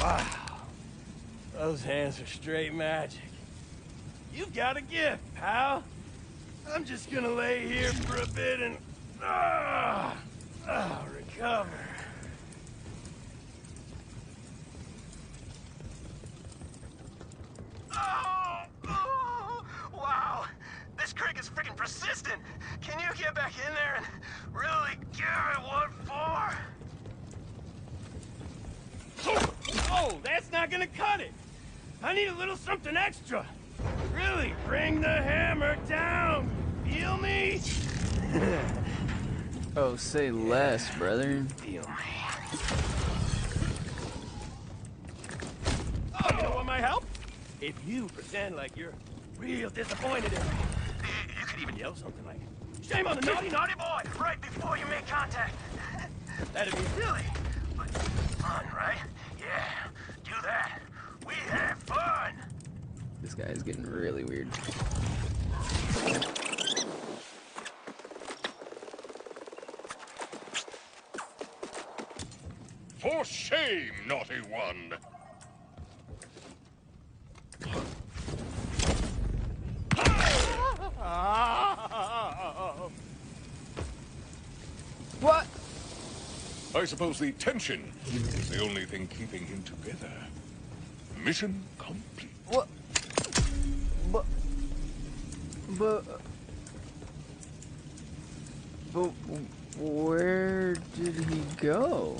Wow. Those hands are straight magic. You've got a gift, pal. I'm just gonna lay here for a bit and... recover. Wow! This crick is freaking persistent! Can you get back in there and really give it what for? Oh, that's not gonna cut it! I need a little something extra! Really bring the hammer down! Feel me? Oh, say less, brother. Feel me. Oh, you know what might help? If you pretend like you're real disappointed in me. You could even yell something like, "Shame on the naughty, naughty boy!" Right before you make contact. That'd be silly. But fun, right? Yeah, do that. We have fun! This guy is getting really weird. For shame, naughty one! What? I suppose the tension is the only thing keeping him together. Mission complete. What? But where did he go?